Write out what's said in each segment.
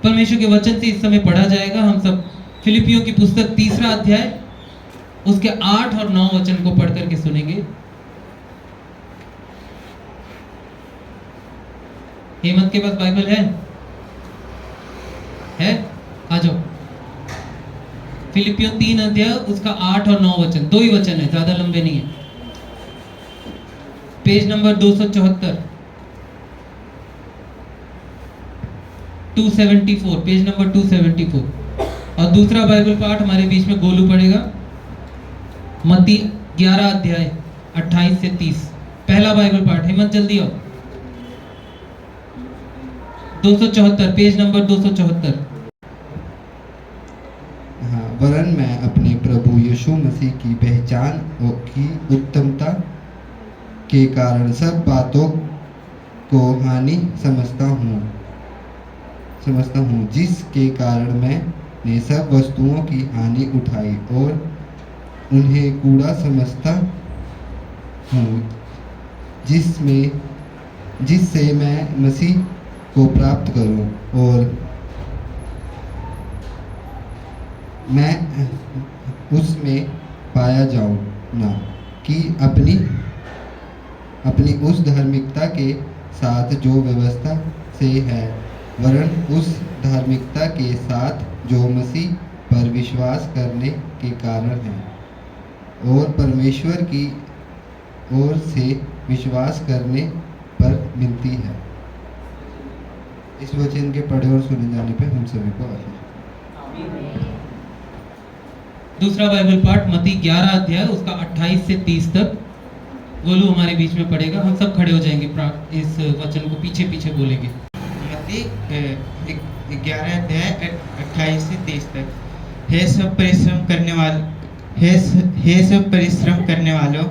परमेश्वर के वचन से इस समय पढ़ा जाएगा। हम सब फिलिपियों की पुस्तक 3 अध्याय उसके 8 और 9 वचन को पढ़ करके सुनेंगे। हेमंत के पास बाइबल है? आ जाओ। फिलिपियों 3 अध्याय उसका 8 और 9 वचन, 2 ही वचन है, ज्यादा लंबे नहीं है। Page number 274, 274, page number 274। और दूसरा बाइबल पाठ हमारे बीच में गोलू पढ़ेगा, मत्ती 11 अध्याय 28 से 30। पहला बाइबल पाठ, हेमंत जल्दी आओ। 274, पेज नंबर 274। हाँ, वरन मैं अपने प्रभु यीशु मसीह की पहचान की उत्तमता के कारण सब बातों को हानि समझता हूँ, जिसके कारण मैंने सब वस्तुओं की हानि उठाई और उन्हें कूड़ा समझता हूँ, जिससे मैं मसीह को प्राप्त करूं और मैं उसमें पाया जाऊं, ना कि अपनी उस धार्मिकता के साथ जो व्यवस्था से है, वरन उस धार्मिकता के साथ जो मसीह पर विश्वास करने के कारण है और परमेश्वर की ओर से विश्वास करने पर मिलती है। इस वचन के पढ़े और सुने जाने पर हम सभी को आशीष। दूसरा बाइबल पाठ मत्ती 11 अध्याय उसका 28 से 30 तक गोलू हमारे बीच में पढ़ेगा। हम सब खड़े हो जाएंगे, इस वचन को पीछे पीछे बोलेंगे। मत्ती 11 अध्याय 28 से 30 तक। हे सब परिश्रम करने वालों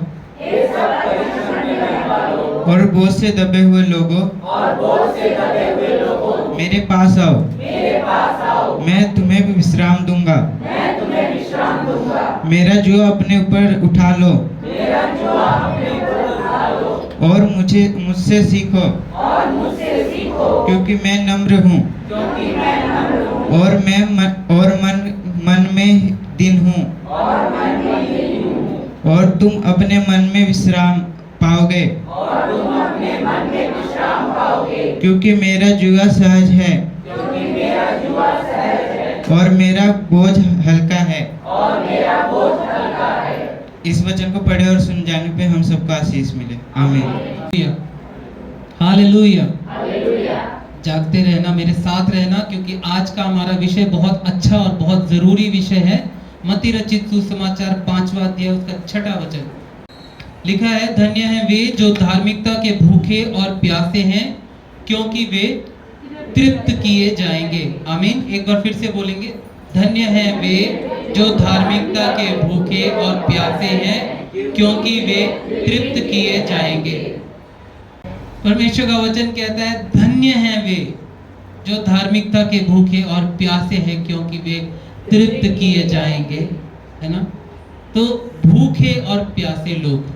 और बोझ से दबे हुए लोगों, मेरे पास आओ, मैं तुम्हें विश्राम दूंगा। मेरा जुआ अपने ऊपर उठा लो और मुझसे सीखो, क्योंकि मैं नम्र हूँ और मन में दीन हूँ, और तुम अपने मन में विश्राम पाओगे। क्योंकि मेरा जुआ सहज है और मेरा बोझ हल्का है। इस वचन को पढ़े और सुन जाने पे हम सबको आशीष मिले। आमीन। हालेलुया। जागते रहना, मेरे साथ रहना, क्योंकि आज का हमारा विषय बहुत अच्छा और बहुत जरूरी विषय है। मत्ती रचित सुसमाचार 5वां अध्याय उसका 6वां वचन लिखा है, धन्य हैं वे जो धार्मिकता के भूखे और प्यासे हैं, क्योंकि वे तृप्त किए जाएंगे। आमीन। एक बार फिर से बोलेंगे, धन्य हैं वे जो धार्मिकता के भूखे और प्यासे हैं, क्योंकि वे तृप्त किए जाएंगे। परमेश्वर का वचन कहता है, धन्य हैं वे जो धार्मिकता के भूखे और प्यासे हैं, क्योंकि वे तृप्त किए जाएंगे। है ना? तो भूखे और प्यासे लोग,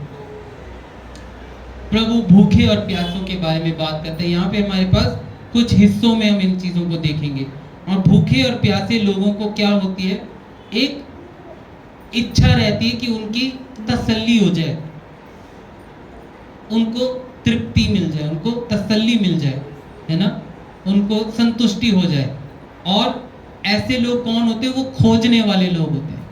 प्रभु भूखे और प्यासों के बारे में बात करते हैं। यहाँ पे हमारे पास कुछ हिस्सों में हम इन चीजों को देखेंगे। और भूखे और प्यासे लोगों को क्या होती है? एक इच्छा रहती है कि उनकी तसल्ली हो जाए, उनको तृप्ति मिल जाए, उनको तसल्ली मिल जाए, है ना, उनको संतुष्टि हो जाए। और ऐसे लोग कौन होते हैं? वो खोजने वाले लोग होते हैं,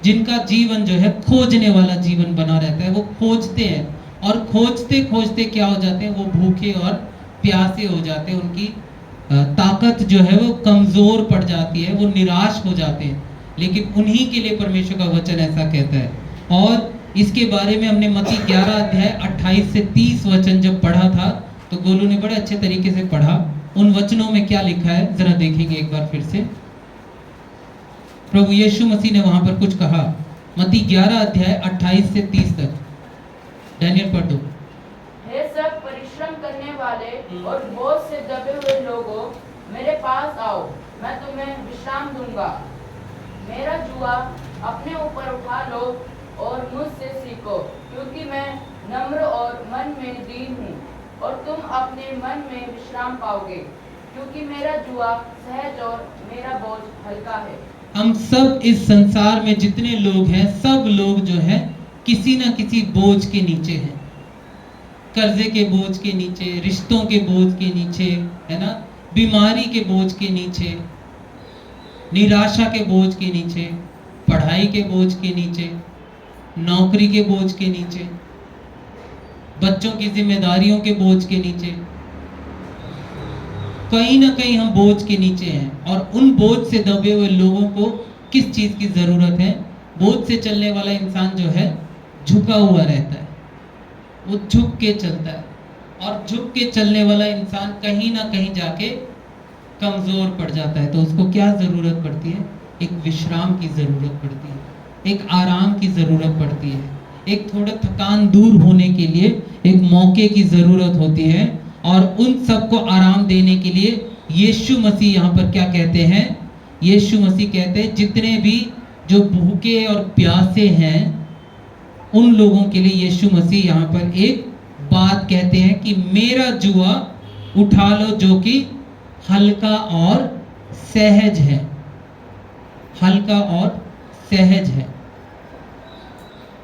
जिनका जीवन जो है खोजने वाला जीवन बना रहता है। वो खोजते हैं और खोजते खोजते क्या हो जाते हैं? वो भूखे और प्यासे हो जाते हैं। उनकी ताकत जो है वो कमजोर पड़ जाती है, वो निराश हो जाते हैं। लेकिन उन्हीं के लिए परमेश्वर का वचन ऐसा कहता है। और इसके बारे में हमने मत्ती 11 अध्याय 28 से 30 वचन जब पढ़ा था, तो गोलू ने बड़े अच्छे तरीके से पढ़ा। उन वचनों में क्या लिखा है जरा देखेंगे एक बार फिर से। प्रभु यीशु मसीह ने वहां पर कुछ कहा, मत्ती 11 अध्याय 28 से 30 तक। डैनियल पढ़ दो। हे सब परिश्रम करने वाले और बोझ से दबे हुए लोगों, मेरे पास आओ, मैं तुम्हें विश्राम दूंगा। मेरा जुआ अपने ऊपर उठा लो और मुझसे सीखो, क्योंकि मैं नम्र और मन में दीन हूँ, और तुम अपने मन में विश्राम पाओगे। क्योंकि मेरा जुआ सहज और मेरा बोझ हल्का है। हम सब इस संसार में जितने लोग हैं, सब लोग जो है किसी ना किसी बोझ के नीचे हैं। कर्जे के बोझ के नीचे, रिश्तों के बोझ के नीचे, है ना, बीमारी के बोझ के नीचे, निराशा के बोझ के नीचे, पढ़ाई के बोझ के नीचे, नौकरी के बोझ के नीचे, बच्चों की जिम्मेदारियों के बोझ के नीचे। कहीं ना कहीं हम बोझ के नीचे हैं, और उन बोझ से दबे हुए लोगों को किस चीज की जरूरत है? बोझ से चलने वाला इंसान जो है झुका हुआ रहता है, वो झुक के चलता है, और झुक के चलने वाला इंसान कहीं ना कहीं जाके कमजोर पड़ जाता है। तो उसको क्या जरूरत पड़ती है? एक विश्राम की जरूरत पड़ती है, एक आराम की जरूरत पड़ती है, एक थोड़ा थकान दूर होने के लिए एक मौके की जरूरत होती है। और उन सबको आराम देने के लिए यीशु मसीह यहाँ पर क्या कहते हैं? यीशु मसीह कहते हैं जितने भी जो भूखे और प्यासे हैं उन लोगों के लिए यीशु मसीह यहाँ पर एक बात कहते हैं कि मेरा जुआ उठा लो जो कि हल्का और सहज है, हल्का और सहज है।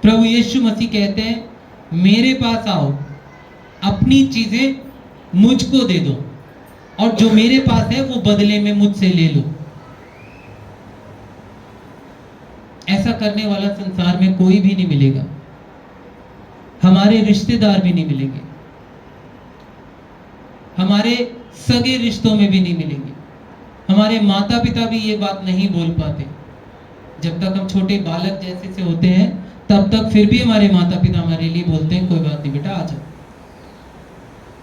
प्रभु यीशु मसीह कहते हैं मेरे पास आओ, अपनी चीजें मुझको दे दो, और जो मेरे पास है वो बदले में मुझसे ले लो। ऐसा करने वाला संसार में कोई भी नहीं मिलेगा, हमारे रिश्तेदार भी नहीं मिलेंगे, हमारे सगे रिश्तों में भी नहीं मिलेंगे, हमारे माता पिता भी ये बात नहीं बोल पाते। जब तक हम छोटे बालक जैसे से होते हैं तब तक फिर भी हमारे माता पिता हमारे लिए बोलते हैं कोई बात नहीं बेटा आ जाओ।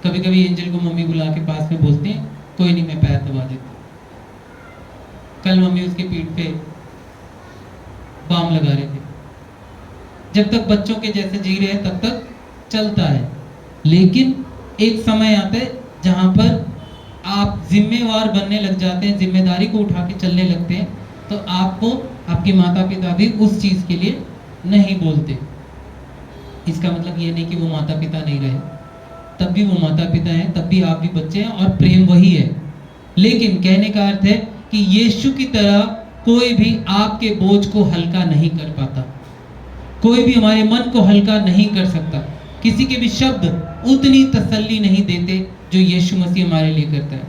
कभी कभी एंजल को मम्मी बुला के पास में बोलते हैं कोई नहीं मैं पैर दबा देती। कल मम्मी उसके पीठ पे बाम लगा रहे थे। जब तक बच्चों के जैसे जी रहे हैं तब तक चलता है, लेकिन एक समय आता है जहां पर आप जिम्मेवार बनने लग जाते हैं, जिम्मेदारी को उठा के चलने लगते हैं, तो आपको आपके माता पिता भी उस चीज के लिए नहीं बोलते। इसका मतलब ये नहीं कि वो माता पिता नहीं रहे, तब भी वो माता पिता हैं, तब भी आप भी बच्चे हैं और प्रेम वही है। लेकिन कहने का अर्थ है कि यीशु की तरह कोई भी आपके बोझ को हल्का नहीं कर पाता, कोई भी हमारे मन को हल्का नहीं कर सकता। किसी के भी शब्द उतनी तसल्ली नहीं देते जो यीशु मसीह हमारे लिए करता है।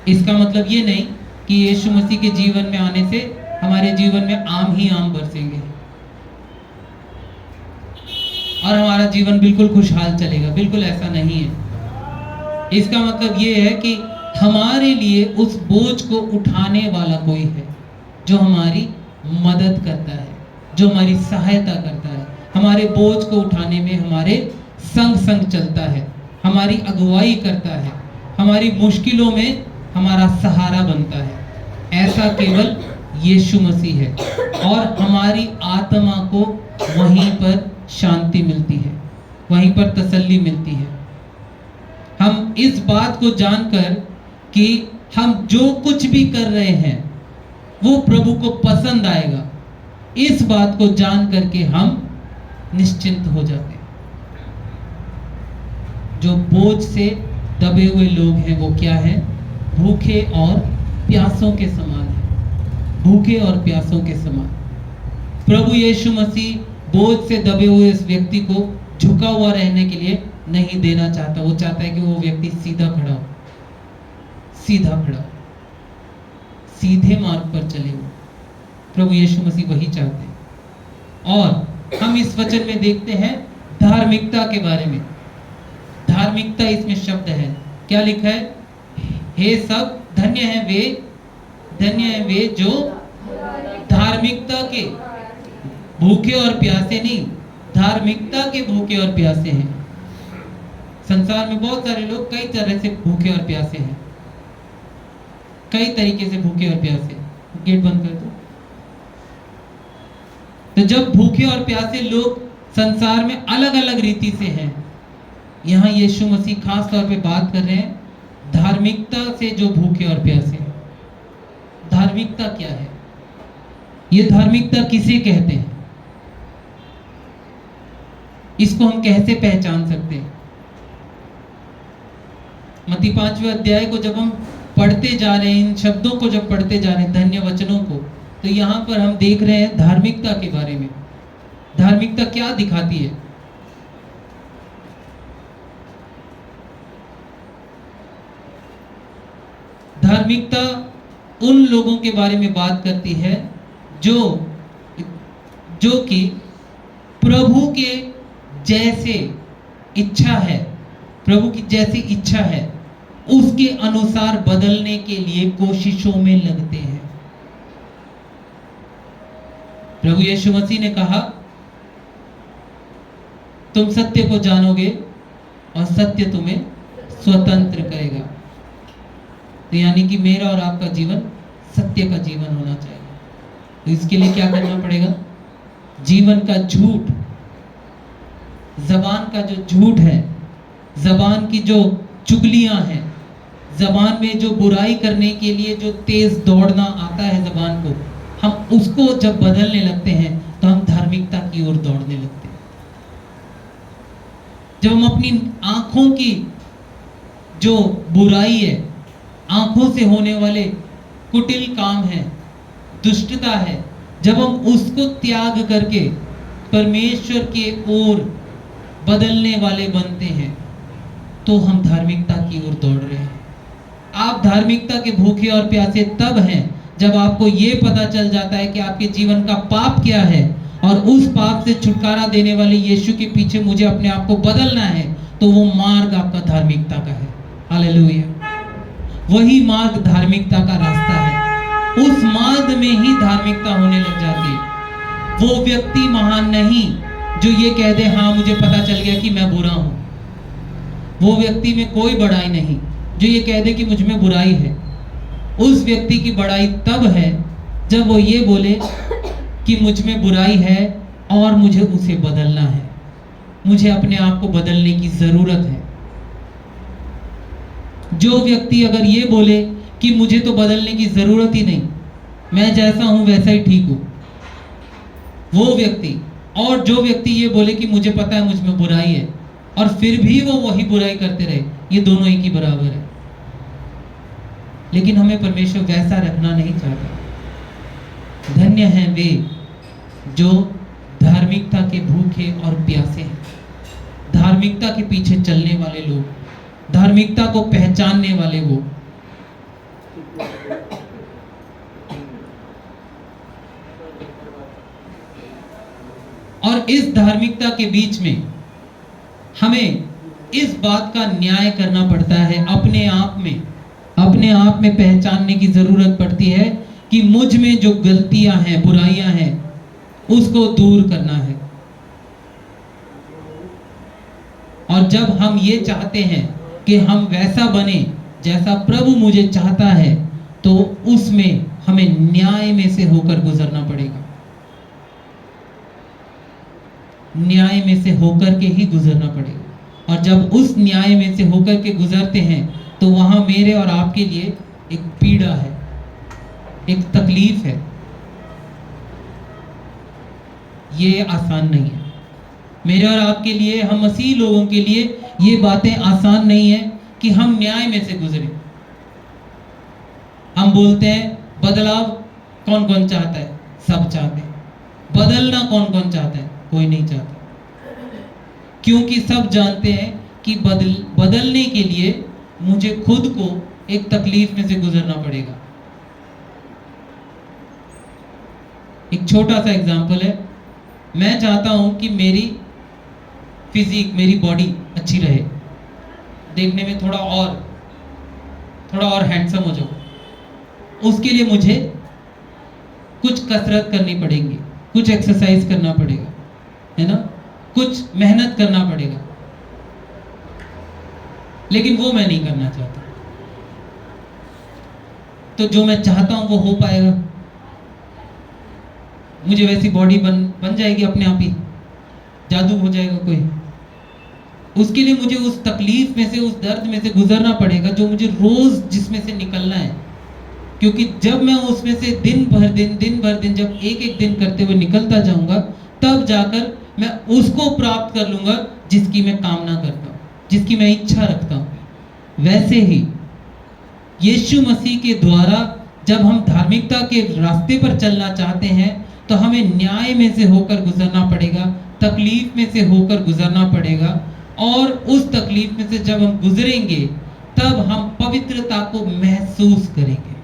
इसका मतलब ये नहीं कि यीशु मसीह के जीवन में आने से हमारे जीवन में आम ही आम बरसेंगे और हमारा जीवन बिल्कुल खुशहाल चलेगा, बिल्कुल ऐसा नहीं है। इसका मतलब ये है कि हमारे लिए उस बोझ को उठाने वाला कोई है जो हमारी मदद करता है, जो हमारी सहायता करता है, हमारे बोझ को उठाने में हमारे संग संग चलता है, हमारी अगुवाई करता है, हमारी मुश्किलों में हमारा सहारा बनता है। ऐसा केवल यीशु मसीह है, और हमारी आत्मा को वहीं पर शांति मिलती है, वहीं पर तसल्ली मिलती है। हम इस बात को जानकर कि हम जो कुछ भी कर रहे हैं वो प्रभु को पसंद आएगा, इस बात को जान करके हम निश्चिंत हो जाते हैं। जो बोझ से दबे हुए लोग हैं वो क्या है? भूखे और प्यासों के समान है, भूखे और प्यासों के समान। प्रभु यीशु मसीह बोझ से दबे हुए इस व्यक्ति को झुका हुआ रहने के लिए नहीं देना चाहता। वो चाहता है कि वो व्यक्ति सीधा खड़ा हो, सीधा खड़ा, सीधे मार्ग पर चले। वो प्रभु यीशु मसीह वही चाहते हैं। और हम इस वचन में देखते हैं धार्मिकता के बारे में। धार्मिकता इसमें शब्द है, क्या लिखा है? हे सब धन्य है वे जो धार्मिकता के भूखे और प्यासे नहीं, धार्मिकता के भूखे और प्यासे हैं। संसार में बहुत सारे लोग कई तरह से भूखे और प्यासे हैं, कई तरीके से भूखे और प्यासे। गेट बंद कर दो। तो जब भूखे और प्यासे लोग संसार में अलग अलग रीति से हैं, यहाँ यीशु मसीह खास तौर पे बात कर रहे हैं धार्मिकता से जो भूखे और प्यासे हैं। धार्मिकता क्या है? ये धार्मिकता किसे कहते हैं? इसको हम कैसे पहचान सकते हैं? मत्ती 5वें अध्याय को जब हम पढ़ते जा रहे हैं, इन शब्दों को जब पढ़ते जा रहे हैं, धन्य वचनों को, तो यहाँ पर हम देख रहे हैं धार्मिकता के बारे में। धार्मिकता क्या दिखाती है? धार्मिकता उन लोगों के बारे में बात करती है जो कि प्रभु के जैसे इच्छा है, प्रभु की जैसी इच्छा है उसके अनुसार बदलने के लिए कोशिशों में लगते हैं। प्रभु यीशु मसीह ने कहा, तुम सत्य को जानोगे और सत्य तुम्हें स्वतंत्र करेगा। तो यानी कि मेरा और आपका जीवन सत्य का जीवन होना चाहिए। तो इसके लिए क्या करना पड़ेगा? जीवन का झूठ, जबान का जो झूठ है, जबान की जो चुगलियां हैं, जबान में जो बुराई करने के लिए जो तेज दौड़ना आता है जबान को, हम उसको जब बदलने लगते हैं तो हम धार्मिकता की ओर दौड़ने लगते हैं। जब हम अपनी आंखों की जो बुराई है, आंखों से होने वाले कुटिल काम है, दुष्टता है, जब हम उसको त्याग करके परमेश्वर के ओर बदलने वाले बनते हैं तो हम धार्मिकता की ओर दौड़ रहे हैं। आप धार्मिकता के भूखे और प्यासे तब हैं जब आपको ये पता चल जाता है कि आपके जीवन का पाप क्या है और उस पाप से छुटकारा देने वाले यीशु के पीछे मुझे अपने आप को बदलना है, तो वो मार्ग आपका धार्मिकता का है। हालेलुया। वही मार्ग धार्मिकता का रास्ता है। उस मार्ग में ही धार्मिकता होने लग जाती है। वो व्यक्ति महान नहीं जो ये कह दे, हाँ मुझे पता चल गया कि मैं बुरा हूं। वो व्यक्ति में कोई बड़ाई नहीं जो ये कह दे कि मुझ में बुराई है। उस व्यक्ति की बड़ाई तब है जब वो ये बोले कि मुझ में बुराई है और मुझे उसे बदलना है, मुझे अपने आप को बदलने की जरूरत है। जो व्यक्ति अगर ये बोले कि मुझे तो बदलने की जरूरत ही नहीं, मैं जैसा हूं वैसा ही ठीक हूं, वो व्यक्ति, और जो व्यक्ति ये बोले कि मुझे पता है मुझ में बुराई है और फिर भी वो वही बुराई करते रहे, ये दोनों एक ही बराबर है। लेकिन हमें परमेश्वर वैसा रखना नहीं चाहता। धन्य हैं वे जो धार्मिकता के भूखे और प्यासे हैं, धार्मिकता के पीछे चलने वाले लोग, धार्मिकता को पहचानने वाले वो। और इस धार्मिकता के बीच में हमें इस बात का न्याय करना पड़ता है, अपने आप में पहचानने की जरूरत पड़ती है कि मुझ में जो गलतियां हैं, बुराइयां हैं, उसको दूर करना है। और जब हम ये चाहते हैं कि हम वैसा बने जैसा प्रभु मुझे चाहता है, तो उसमें हमें न्याय में से होकर गुजरना पड़ेगा। न्याय में से होकर के ही गुजरना पड़ेगा। और जब उस न्याय में से होकर के गुजरते हैं तो वहां मेरे और आपके लिए एक पीड़ा है, एक तकलीफ है। ये आसान नहीं है मेरे और आपके लिए, हम मसीह लोगों के लिए ये बातें आसान नहीं है कि हम न्याय में से गुजरे। हम बोलते हैं बदलाव कौन कौन चाहता है? सब चाहते हैं। बदलना कौन कौन चाहता है? कोई नहीं चाहता, क्योंकि सब जानते हैं कि बदलने के लिए मुझे खुद को एक तकलीफ में से गुजरना पड़ेगा। एक छोटा सा एग्जांपल है, मैं चाहता हूं कि मेरी फिजिक, मेरी बॉडी अच्छी रहे, देखने में थोड़ा और हैंडसम हो जाऊं। उसके लिए मुझे कुछ कसरत करनी पड़ेगी, कुछ एक्सरसाइज करना पड़ेगा, है ना, कुछ मेहनत करना पड़ेगा। लेकिन वो मैं नहीं करना चाहता। तो जो मैं चाहता हूं वो हो पाएगा? मुझे वैसी बॉडी बन जाएगी अपने आप ही? जादू हो जाएगा कोई? उसके लिए मुझे उस तकलीफ में से, उस दर्द में से गुजरना पड़ेगा जो मुझे रोज जिसमें से निकलना है। क्योंकि जब मैं उसमें से दिन भर दिन जब एक दिन करते हुए निकलता जाऊंगा, तब जाकर मैं उसको प्राप्त कर लूंगा जिसकी मैं कामना करता हूं, जिसकी मैं इच्छा रखता हूं। वैसे ही यीशु मसीह के द्वारा जब हम धार्मिकता के रास्ते पर चलना चाहते हैं तो हमें न्याय में से होकर गुजरना पड़ेगा, तकलीफ में से होकर गुजरना पड़ेगा, और उस तकलीफ में से जब हम गुजरेंगे तब हम पवित्रता को महसूस करेंगे,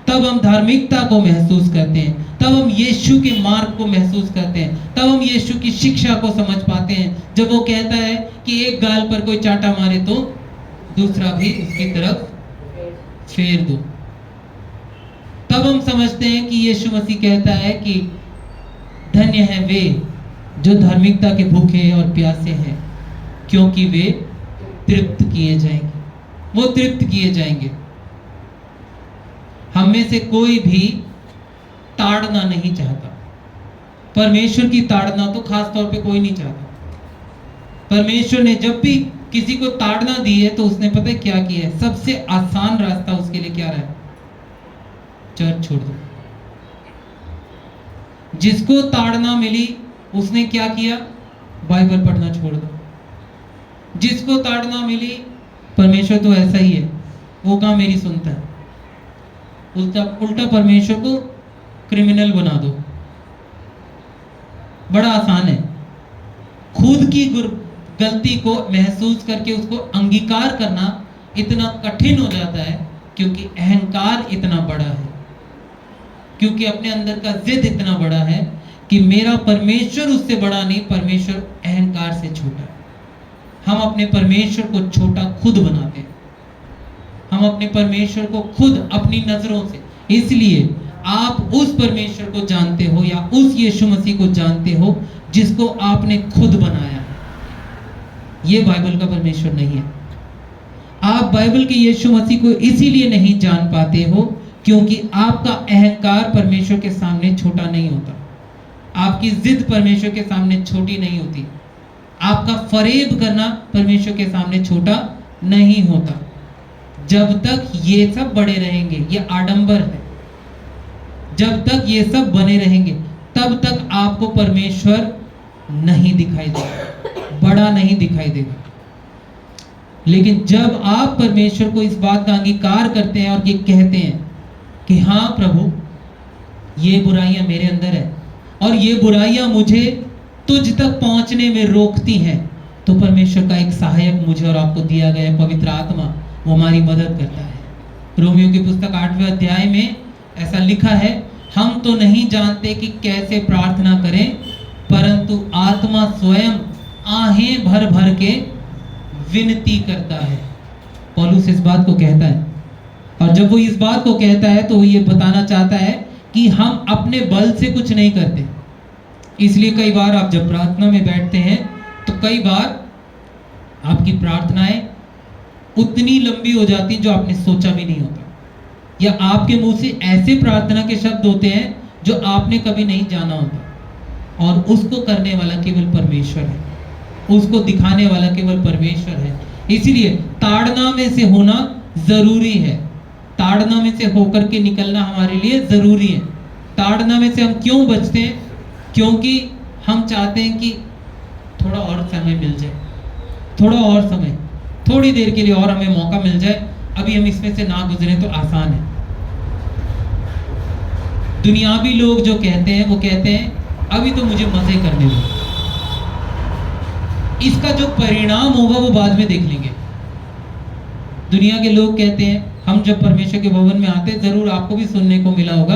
तब हम धार्मिकता को महसूस करते हैं, तब हम यीशु के मार्ग को महसूस करते हैं, तब हम यीशु की शिक्षा को समझ पाते हैं। जब वो कहता है कि एक गाल पर कोई चांटा मारे तो दूसरा भी उसकी तरफ फेर दो, तब हम समझते हैं कि यीशु मसीह कहता है कि धन्य है वे जो धार्मिकता के भूखे और प्यासे हैं, क्योंकि वे तृप्त किए जाएंगे, वो तृप्त किए जाएंगे। हम में से कोई भी ताड़ना नहीं चाहता, परमेश्वर की ताड़ना तो खास तौर पे कोई नहीं चाहता। परमेश्वर ने जब भी किसी को ताड़ना दी है तो उसने पता है क्या किया है? सबसे आसान रास्ता उसके लिए क्या रहा है? चर्च छोड़ दो। जिसको ताड़ना मिली उसने क्या किया? बाइबल पढ़ना छोड़ दो। जिसको ताड़ना मिली, परमेश्वर तो ऐसा ही है, वो कहाँ मेरी सुनता है, उल्टा परमेश्वर को क्रिमिनल बना दो। बड़ा आसान है। खुद की गलती को महसूस करके उसको अंगीकार करना इतना कठिन हो जाता है, क्योंकि अहंकार इतना बड़ा है, क्योंकि अपने अंदर का जिद इतना बड़ा है कि मेरा परमेश्वर उससे बड़ा नहीं, परमेश्वर अहंकार से छोटा है। हम अपने परमेश्वर को छोटा खुद बनाते हैं, हम अपने परमेश्वर को खुद अपनी नजरों से। इसलिए आप उस परमेश्वर को जानते हो या उस यीशु मसीह को जानते हो जिसको आपने खुद बनाया। ये बाइबल का परमेश्वर नहीं है। आप बाइबल के यीशु मसीह को इसीलिए नहीं जान पाते हो क्योंकि आपका अहंकार परमेश्वर के सामने छोटा नहीं होता, आपकी जिद परमेश्वर के सामने छोटी नहीं होती, आपका फरेब करना परमेश्वर के सामने छोटा नहीं होता। जब तक ये सब बड़े रहेंगे, ये आडंबर है, जब तक ये सब बने रहेंगे तब तक आपको परमेश्वर नहीं दिखाई देगा, बड़ा नहीं दिखाई देगा। लेकिन जब आप परमेश्वर को इस बात का अंगीकार करते हैं और ये कहते हैं कि हाँ प्रभु, ये बुराइयां मेरे अंदर है और ये बुराइयां मुझे तुझ तक पहुंचने में रोकती हैं, तो परमेश्वर का एक सहायक मुझे और आपको दिया गया है, पवित्र आत्मा, वो हमारी मदद करता है। रोमियो की पुस्तक 8वें अध्याय में ऐसा लिखा है, हम तो नहीं जानते कि कैसे प्रार्थना करें, परंतु आत्मा स्वयं आहें भर भर के विनती करता है। पौलुस इस बात को कहता है, और जब वो इस बात को कहता है तो वो ये बताना चाहता है कि हम अपने बल से कुछ नहीं करते। इसलिए कई बार आप जब प्रार्थना में बैठते हैं तो कई बार आपकी प्रार्थनाएं उतनी लंबी हो जाती जो आपने सोचा भी नहीं होता, या आपके मुंह से ऐसे प्रार्थना के शब्द होते हैं जो आपने कभी नहीं जाना होता, और उसको करने वाला केवल परमेश्वर है, उसको दिखाने वाला केवल परमेश्वर है। इसीलिए ताड़ना में से होना जरूरी है, ताड़ना में से होकर के निकलना हमारे लिए जरूरी है। ताड़ना में से हम क्यों बचते हैं? क्योंकि हम चाहते हैं कि थोड़ा और समय मिल जाए, थोड़ा और समय, थोड़ी देर के लिए और हमें मौका मिल जाए, अभी हम इसमें से ना गुजरे तो आसान है। दुनियावी लोग जो कहते हैं वो कहते हैं अभी तो मुझे मजे करने दो, इसका जो परिणाम होगा वो बाद में देख लेंगे। दुनिया के लोग कहते हैं, हम जब परमेश्वर के भवन में आते, जरूर आपको भी सुनने को मिला होगा,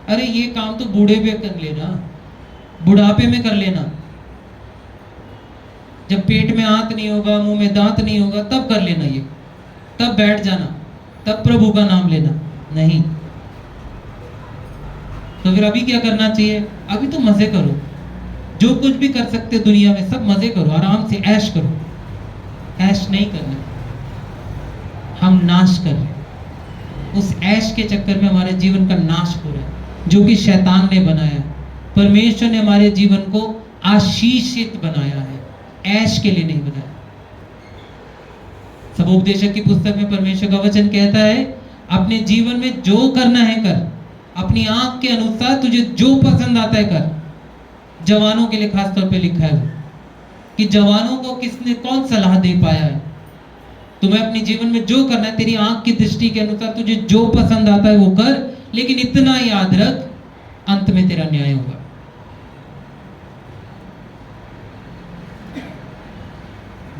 अरे ये काम तो बूढ़े पे कर लेना, बुढ़ापे में कर लेना, जब पेट में हाथ नहीं होगा, मुंह में दांत नहीं होगा, तब कर लेना, ये तब बैठ जाना, तब प्रभु का नाम लेना। नहीं, तो फिर अभी क्या करना चाहिए? अभी तो मजे करो, जो कुछ भी कर सकते दुनिया में सब मजे करो, आराम से ऐश करो। ऐश नहीं करना, हम नाश कर रहे हैं। उस ऐश के चक्कर में हमारे जीवन का नाश हो रहा है, जो कि शैतान ने बनाया। परमेश्वर ने हमारे जीवन को आशीषित बनाया है, ऐश के लिए नहीं बनाया। सबोपदेशक की पुस्तक में परमेश्वर का वचन कहता है, अपने जीवन में जो करना है कर, अपनी आंख के अनुसार तुझे जो पसंद आता है कर। जवानों के लिए खास तौर पे लिखा है कि जवानों को किसने कौन सलाह दे पाया है? तुम्हें अपने जीवन में जो करना है, तेरी आंख की दृष्टि के अनुसार तुझे जो पसंद आता है वो कर, लेकिन इतना याद रख, अंत में तेरा न्याय होगा।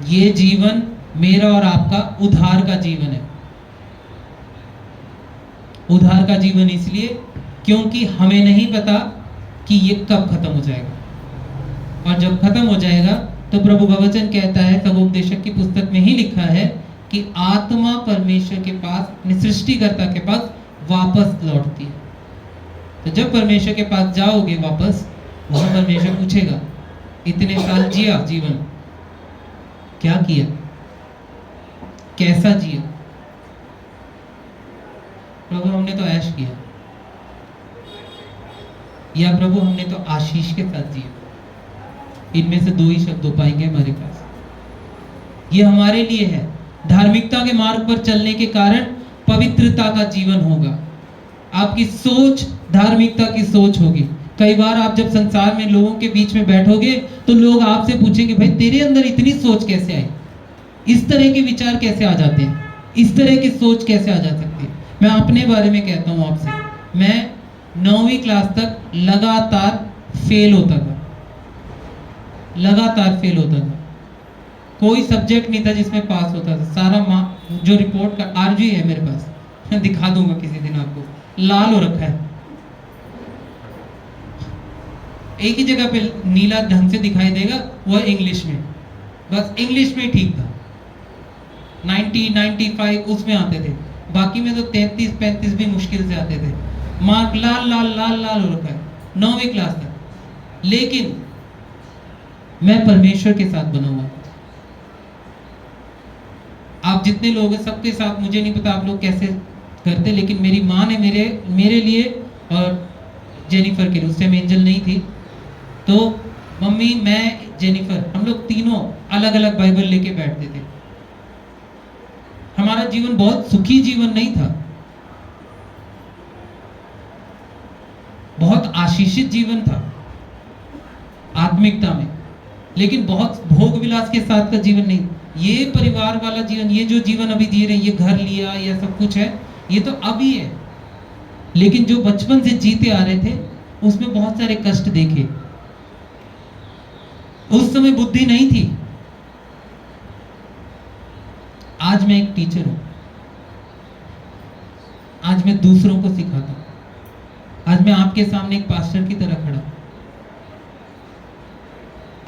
ये जीवन मेरा और आपका उधार का जीवन है। उधार का जीवन इसलिए क्योंकि हमें नहीं पता कि ये कब खत्म हो जाएगा, और जब खत्म हो जाएगा तो प्रभु का वचन कहता है, सबोपदेशक की पुस्तक में ही लिखा है कि आत्मा परमेश्वर के पास, अपने सृष्टिकर्ता के पास वापस लौटती है। तो जब परमेश्वर के पास जाओगे वापस, वहां परमेश्वर पूछेगा, इतने साल जिया जीवन, क्या किया, कैसा जिया? प्रभु हमने तो ऐश किया, या प्रभु हमने तो आशीष के साथ जिया। इनमें से दो ही शब्द हो पाएंगे हमारे पास। ये हमारे लिए है। धार्मिकता के मार्ग पर चलने के कारण पवित्रता का जीवन होगा। आपकी सोच धार्मिकता की सोच होगी। कई बार आप जब संसार में लोगों के बीच में बैठोगे तो लोग आपसे पूछेंगे, भाई तेरे अंदर इतनी सोच कैसे आई, इस तरह के विचार कैसे आ जाते हैं, इस तरह की सोच कैसे आ जा सकती है। मैं अपने बारे में कहता हूँ आपसे, मैं 9वीं क्लास तक लगातार फेल होता था, लगातार फेल होता था। कोई सब्जेक्ट नहीं था जिसमें पास होता था। सारा जो रिपोर्ट का आरजी है मेरे पास, मैं दिखा दूंगा किसी दिन आपको, लाल हो रखा है। एक ही जगह पे नीला ढंग से दिखाई देगा, वो इंग्लिश में, बस इंग्लिश में ठीक था। 90, 95 उसमें आते थे, बाकी में तो 33, 35 भी मुश्किल से आते थे। मार्क लाल लाल लाल लाल हो रखा है 9वीं क्लास तक। लेकिन मैं परमेश्वर के साथ बना हुआ। आप जितने लोग हैं सबके साथ, मुझे नहीं पता आप लोग कैसे करते, लेकिन मेरी माँ ने मेरे लिए और जेनिफर के लिए, उस टाइम एंजल नहीं थी, तो मम्मी, मैं, जेनिफर, हम लोग तीनों अलग अलग बाइबल लेके बैठते थे। हमारा जीवन बहुत सुखी जीवन नहीं था, बहुत आशीषित जीवन था आत्मिकता में, लेकिन बहुत भोग विलास के साथ का जीवन नहीं। ये परिवार वाला जीवन, ये जो जीवन अभी जी रहे हैं, ये घर लिया, ये सब कुछ है, ये तो अभी है। लेकिन जो बचपन से जीते आ रहे थे उसमें बहुत सारे कष्ट देखे। उस समय बुद्धि नहीं थी। आज मैं एक टीचर हूं, आज मैं दूसरों को सिखाता हूं, आज मैं आपके सामने एक पास्टर की तरह खड़ा।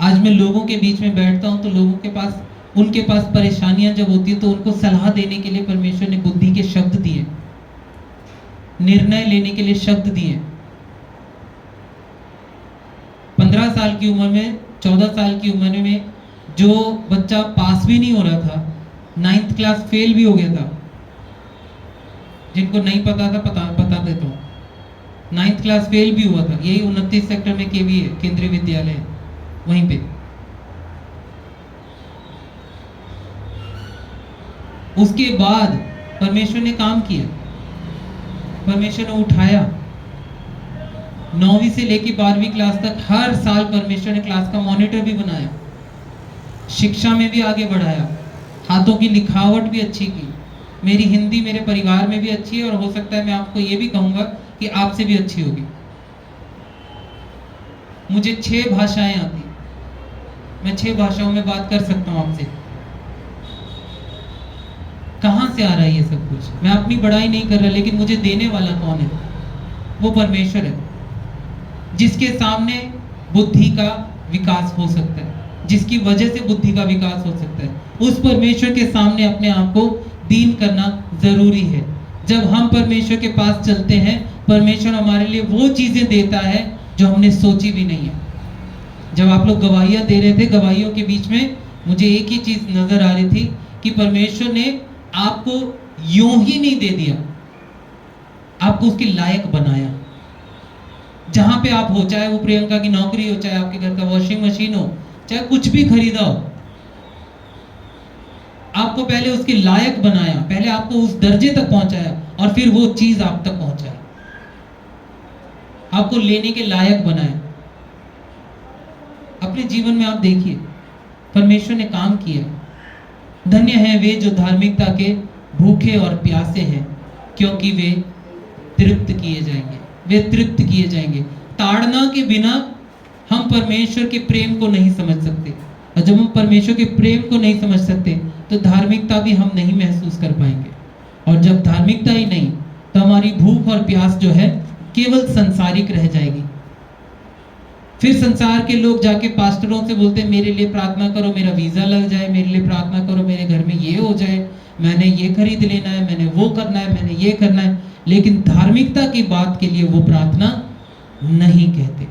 आज मैं लोगों के बीच में बैठता हूं तो लोगों के पास, उनके पास परेशानियां जब होती है तो उनको सलाह देने के लिए परमेश्वर ने बुद्धि के शब्द दिए, निर्णय लेने के लिए शब्द दिए। 15 साल की उम्र में, 14 साल की उम्र में जो बच्चा पास भी नहीं हो रहा था, 9th क्लास फेल भी हो गया था, जिनको नहीं पता था बता देता हूँ, 9th क्लास फेल भी हुआ था। यही 29 सेक्टर में केवी है, केंद्रीय विद्यालय है, वहीं पे। उसके बाद परमेश्वर ने काम किया, परमेश्वर ने उठाया। 9वीं से लेकर 12वीं क्लास तक हर साल परमेश्वर ने क्लास का मॉनिटर भी बनाया, शिक्षा में भी आगे बढ़ाया, हाथों की लिखावट भी अच्छी की। मेरी हिंदी मेरे परिवार में भी अच्छी है, और हो सकता है मैं आपको ये भी कहूँगा कि आपसे भी अच्छी होगी। मुझे 6 भाषाएं आती, मैं 6 भाषाओं में बात कर सकता हूँ आपसे। कहाँ से आ रहा है ये सब कुछ? मैं अपनी बड़ाई नहीं कर रहा, लेकिन मुझे देने वाला कौन है? वो परमेश्वर है, जिसके सामने बुद्धि का विकास हो सकता है, जिसकी वजह से बुद्धि का विकास हो सकता है। उस परमेश्वर के सामने अपने आप को दीन करना जरूरी है। जब हम परमेश्वर के पास चलते हैं, परमेश्वर हमारे लिए वो चीजें देता है जो हमने सोची भी नहीं है। जब आप लोग गवाहियां दे रहे थे, गवाहियों के बीच में मुझे एक ही चीज नजर आ रही थी कि परमेश्वर ने आपको यूं ही नहीं दे दिया, आपको उसके लायक बनाया। जहां पे आप हो, चाहे वो प्रियंका की नौकरी हो, चाहे आपके घर का वॉशिंग मशीन हो, चाहे कुछ भी खरीदा हो, आपको पहले उसके लायक बनाया, पहले आपको उस दर्जे तक पहुंचाया, और फिर वो चीज आप तक पहुंचाया, आपको लेने के लायक बनाया। अपने जीवन में आप देखिए, परमेश्वर ने काम किया। धन्य है वे जो धार्मिकता के भूखे और प्यासे हैं, क्योंकि वे तृप्त किए जाएंगे। वे तृप्त किए जाएंगे। ताड़ना के बिना हम परमेश्वर के प्रेम को नहीं समझ सकते, और जब हम परमेश्वर के प्रेम को नहीं समझ सकते तो धार्मिकता भी हम नहीं महसूस कर पाएंगे। और जब धार्मिकता ही नहीं, तो हमारी भूख और प्यास जो है केवल संसारिक रह जाएगी। फिर संसार के लोग जाके पास्टरों से बोलते हैं मेरे लिए प्रार्थना करो, मेरा वीजा लग जाए, मेरे लिए प्रार्थना करो, मेरे घर में ये हो जाए, मैंने ये खरीद लेना है, मैंने वो करना है, मैंने ये करना है। लेकिन धार्मिकता की बात के लिए वो प्रार्थना नहीं कहते।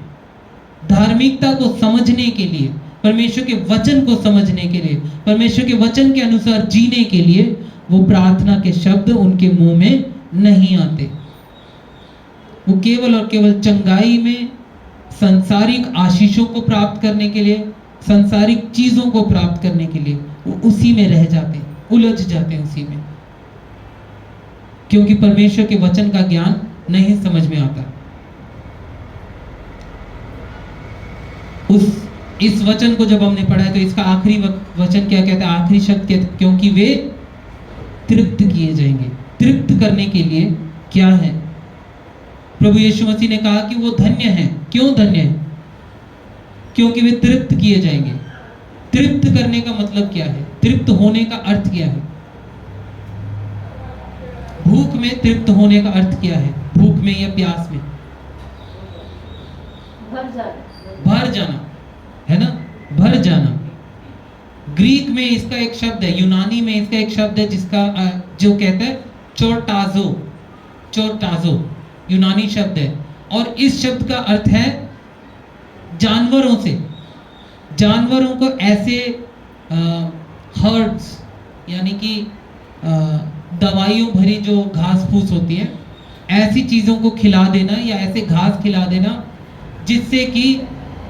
धार्मिकता को समझने के लिए, परमेश्वर के वचन को समझने के लिए, परमेश्वर के वचन के अनुसार जीने के लिए वो प्रार्थना के शब्द उनके मुंह में नहीं आते। वो केवल और केवल चंगाई में सांसारिक आशीषों को प्राप्त करने के लिए, सांसारिक चीजों को प्राप्त करने के लिए वो उसी में रह जाते हैं, उलझ जाते हैं उसी में, क्योंकि परमेश्वर के वचन का ज्ञान नहीं समझ में आता। इस वचन को जब हमने पढ़ा है तो इसका आखिरी वचन क्या कहता है? आखिरी शब्द कहता है क्योंकि वे तृप्त किए जाएंगे। तृप्त करने के लिए क्या है? प्रभु यीशु मसीह ने कहा कि वो धन्य है। क्यों धन्य है? क्योंकि वे तृप्त किए जाएंगे। तृप्त करने का मतलब क्या है? तृप्त होने का अर्थ क्या है? भूख में तृप्त होने का अर्थ क्या है? भूख में या प्यास में? भर जाना है ना, भर जाना। ग्रीक में इसका एक शब्द है, यूनानी में इसका एक शब्द है जिसका जो कहता है चोरटाजो। चोरटाजो यूनानी शब्द है, और इस शब्द का अर्थ है जानवरों से, जानवरों को ऐसे हर्ड्स यानी कि दवाइयों भरी जो घास फूस होती है, ऐसी चीजों को खिला देना या ऐसे घास खिला देना जिससे कि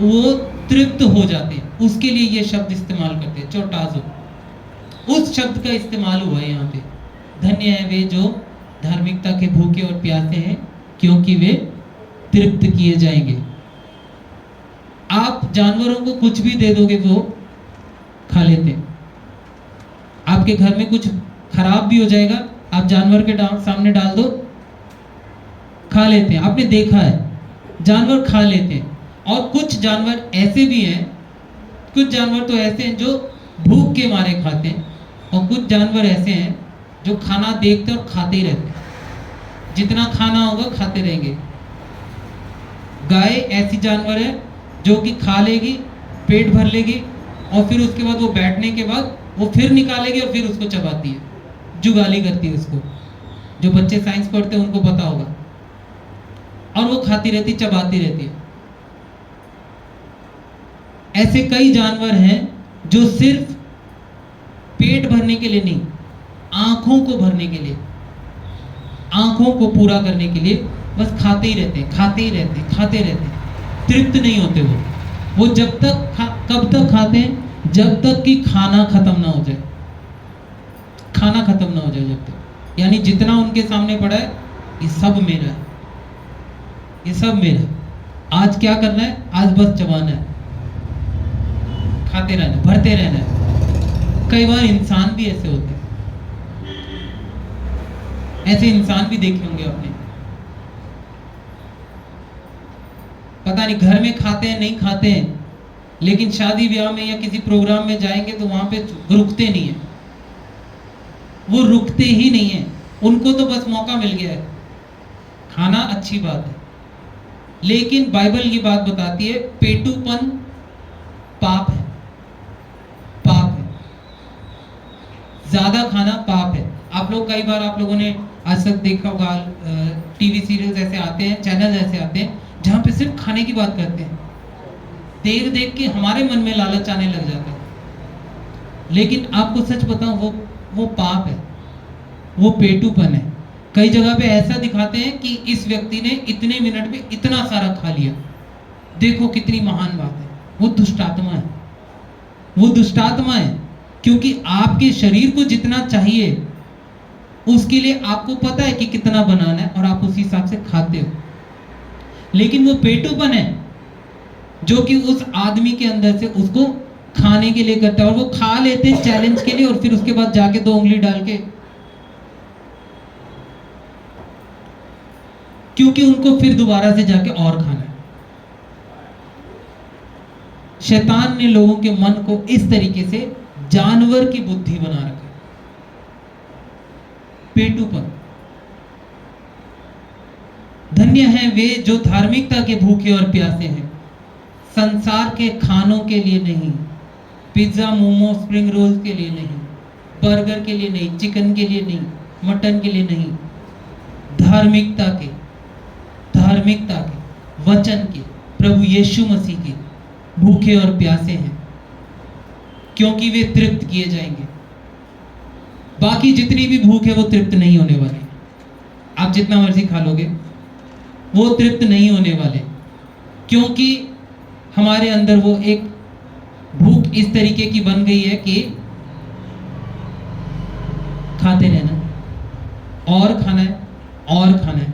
वो तृप्त हो जाते हैं, उसके लिए ये शब्द इस्तेमाल करते हैं, चोटाजो। उस शब्द का इस्तेमाल हुआ है यहाँ पे। धन्य है वे जो धार्मिकता के भूखे और प्यासे हैं, क्योंकि वे तृप्त किए जाएंगे। आप जानवरों को कुछ भी दे दोगे वो खा लेते हैं। आपके घर में कुछ खराब भी हो जाएगा, आप जानवर के सामने डाल दो, खा लेते हैं। आपने देखा है, जानवर खा लेते हैं। और कुछ जानवर ऐसे भी हैं, कुछ जानवर तो ऐसे हैं जो भूख के मारे खाते हैं, और कुछ जानवर ऐसे हैं जो खाना देखते और खाते ही रहते हैं। जितना खाना होगा खाते रहेंगे। गाय ऐसी जानवर है जो कि खा लेगी, पेट भर लेगी, और फिर उसके बाद वो बैठने के बाद वो फिर निकालेगी और फिर उसको चबाती है, जुगाली करती है उसको। जो बच्चे साइंस पढ़ते हैं उनको पता होगा। और वो खाती रहती, चबाती रहती है। ऐसे कई जानवर हैं जो सिर्फ पेट भरने के लिए नहीं, आंखों को भरने के लिए, आंखों को पूरा करने के लिए बस खाते ही रहते हैं, खाते ही रहते हैं, खाते रहते हैं। तृप्त नहीं होते वो जब तक कब तक खाते हैं? जब तक कि खाना खत्म ना हो जाए। खाना खत्म ना हो जाए जब तक, यानी जितना उनके सामने पड़ा है ये सब मेरा है, ये सब मेरा है। आज क्या करना है? आज बस चबाना है, खाते रहना, भरते रहना है। कई बार इंसान भी ऐसे होते हैं, ऐसे इंसान भी देखे होंगे आपने। पता नहीं घर में खाते हैं नहीं खाते हैं, लेकिन शादी ब्याह में या किसी प्रोग्राम में जाएंगे तो वहां पे रुकते नहीं है। वो रुकते ही नहीं है, उनको तो बस मौका मिल गया है। खाना अच्छी बात है, लेकिन बाइबल ये बात बताती है पेटूपन पाप है, पाप है। ज्यादा खाना पाप है। आप लोग कई बार आप लोगों ने आज तक देखा होगा, टीवी सीरियल्स ऐसे आते हैं, चैनल ऐसे आते हैं जहाँ पे सिर्फ खाने की बात करते हैं। देख देख के हमारे मन में लालच आने लग जाता है। लेकिन आपको सच बताऊं, वो पाप है, वो पेटूपन है। कई जगह पे ऐसा दिखाते हैं कि इस व्यक्ति ने इतने मिनट में इतना सारा खा लिया, देखो कितनी महान बात है। वो दुष्टात्मा है, वो दुष्टात्मा है। क्योंकि आपके शरीर को जितना चाहिए उसके लिए आपको पता है कि कितना बनाना है और आप उसी हिसाब से खाते हो। लेकिन वो पेटूपन है जो कि उस आदमी के अंदर से उसको खाने के लिए करता है, और वो खा लेते हैं चैलेंज के लिए, और फिर उसके बाद जाके 2 उंगली डाल के, क्योंकि उनको फिर दोबारा से जाके और खाना है। शैतान ने लोगों के मन को इस तरीके से जानवर की बुद्धि बना रखा है, पेटूपन। धन्य हैं वे जो धार्मिकता के भूखे और प्यासे हैं, संसार के खानों के लिए नहीं, पिज्जा मोमो स्प्रिंग रोल के लिए नहीं, बर्गर के लिए नहीं, चिकन के लिए नहीं, मटन के लिए नहीं, धार्मिकता के वचन के, प्रभु यीशु मसीह के भूखे और प्यासे हैं, क्योंकि वे तृप्त किए जाएंगे। बाकी जितनी भी भूख है वो तृप्त नहीं होने वाली। आप जितना मर्जी खा लोगे वो तृप्त नहीं होने वाले, क्योंकि हमारे अंदर वो एक भूख इस तरीके की बन गई है कि खाते रहना और खाना है और खाना है।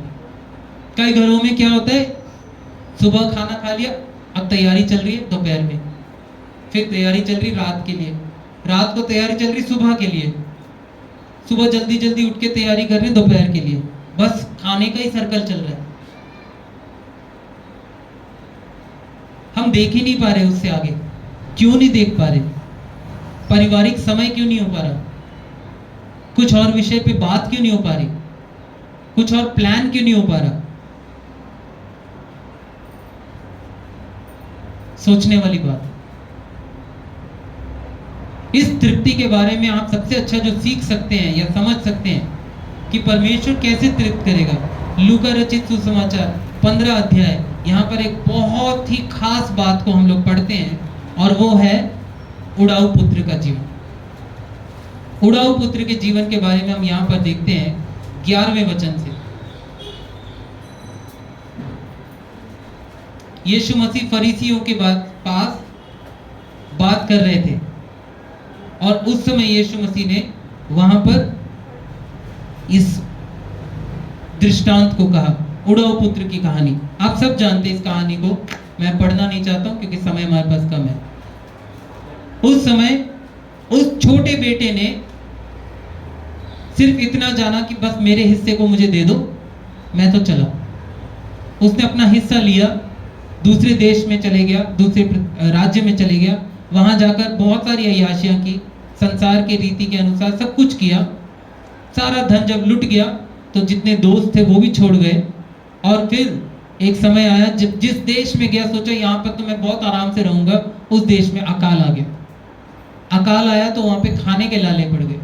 कई घरों में क्या होता है, सुबह खाना खा लिया, अब तैयारी चल रही है दोपहर में, फिर तैयारी चल रही रात के लिए, रात को तैयारी चल रही सुबह के लिए, सुबह जल्दी जल्दी उठ के तैयारी कर रहे हैं दोपहर के लिए। बस खाने का ही सर्कल चल रहा है। हम देख ही नहीं पा रहे उससे आगे। क्यों नहीं देख पा रहे? पारिवारिक समय क्यों नहीं हो पा रहा? कुछ और विषय पे बात क्यों नहीं हो पा रही? कुछ और प्लान क्यों नहीं हो पा रहा? सोचने वाली बात। इस तृप्ति के बारे में आप सबसे अच्छा जो सीख सकते हैं या समझ सकते हैं कि परमेश्वर कैसे तृप्त करेगा, लूका रचित सुसमाचार 15 अध्याय, यहाँ पर एक बहुत ही खास बात को हम लोग पढ़ते हैं, और वो है उड़ाऊ पुत्र का जीवन। उड़ाऊ पुत्र के जीवन के बारे में हम यहाँ पर देखते हैं 11वें वचन से। यीशु मसीह फरीसियों के पास बात कर रहे थे, और उस समय यीशु मसीह ने वहां पर इस दृष्टांत को कहा, उड़ाऊ पुत्र की कहानी। आप सब जानते हैं इस कहानी को, मैं पढ़ना नहीं चाहता हूं क्योंकि समय हमारे पास कम है। उस समय उस छोटे बेटे ने सिर्फ इतना जाना कि बस मेरे हिस्से को मुझे दे दो, मैं तो चला। उसने अपना हिस्सा लिया, दूसरे देश में चले गया, दूसरे राज्य में चले गया, वहां जाकर बहुत सारी अय्याशियां की, संसार के रीति के अनुसार सब कुछ किया। सारा धन जब लुट गया तो जितने दोस्त थे वो भी छोड़ गए, और फिर एक समय आया जब जिस देश में गया सोचा यहाँ पर तो मैं बहुत आराम से रहूंगा, उस देश में अकाल आ गया। अकाल आया तो वहां पे खाने के लाले पड़ गए,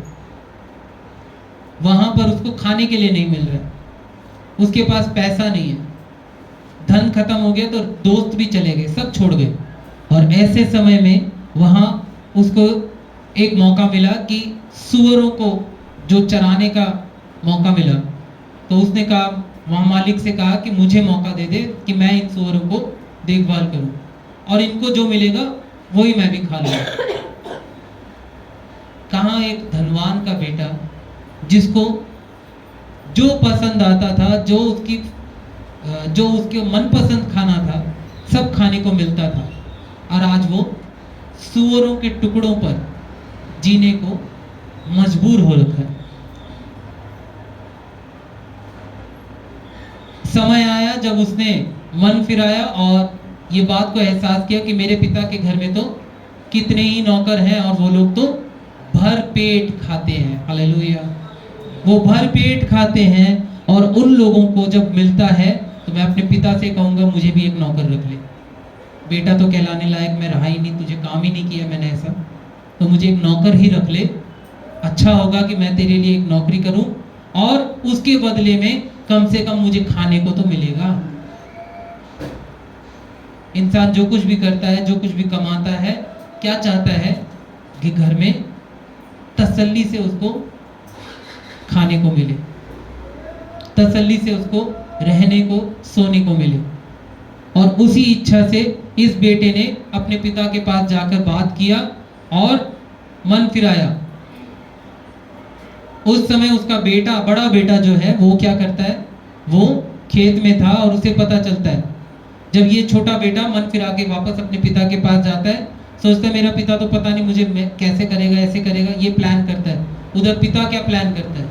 वहां पर उसको खाने के लिए नहीं मिल रहा, उसके पास पैसा नहीं है, धन खत्म हो गया, तो दोस्त भी चले गए, सब छोड़ गए। और ऐसे समय में वहां उसको एक मौका मिला कि सुअरों को जो चराने का मौका मिला, तो उसने कहा, वहां मालिक से कहा कि मुझे मौका दे दे कि मैं इन सुअरों को देखभाल करूं, और इनको जो मिलेगा वही मैं भी खा लूंगा। कहाँ एक धनवान का बेटा जिसको जो पसंद आता था, जो उसके मनपसंद खाना था, सब खाने को मिलता था, और आज वो सुअरों के टुकड़ों पर जीने को मजबूर हो रखा है। समय आया जब उसने मन फिराया और ये बात को एहसास किया कि मेरे पिता के घर में तो कितने ही नौकर हैं और वो लोग तो भर पेट खाते हैं। हालेलुया। वो भर पेट खाते हैं, और उन लोगों को जब मिलता है तो मैं अपने पिता से कहूंगा मुझे भी एक नौकर रख ले। बेटा तो कहलाने लायक मैं रहा ही नहीं, तुझे काम ही नहीं किया मैंने ऐसा, तो मुझे एक नौकर ही रख ले। अच्छा होगा कि मैं तेरे लिए एक नौकरी करूं, और उसके बदले में कम से कम मुझे खाने को तो मिलेगा। इंसान जो कुछ भी करता है, जो कुछ भी कमाता है, क्या चाहता है कि घर में तसल्ली से उसको खाने को मिले, तसल्ली से उसको रहने को, सोने को मिले। और उसी इच्छा से इस बेटे ने अपने पिता के पास जाकर बात किया और मन फिराया। उस समय उसका बेटा, बड़ा बेटा जो है, वो क्या करता है, वो खेत में था, और उसे पता चलता है जब ये छोटा बेटा मन फिरा के वापस अपने पिता के पास जाता है, सोचता है मेरा पिता तो पता नहीं मुझे कैसे करेगा, ऐसे करेगा, ये प्लान करता है। उधर पिता क्या प्लान करता है,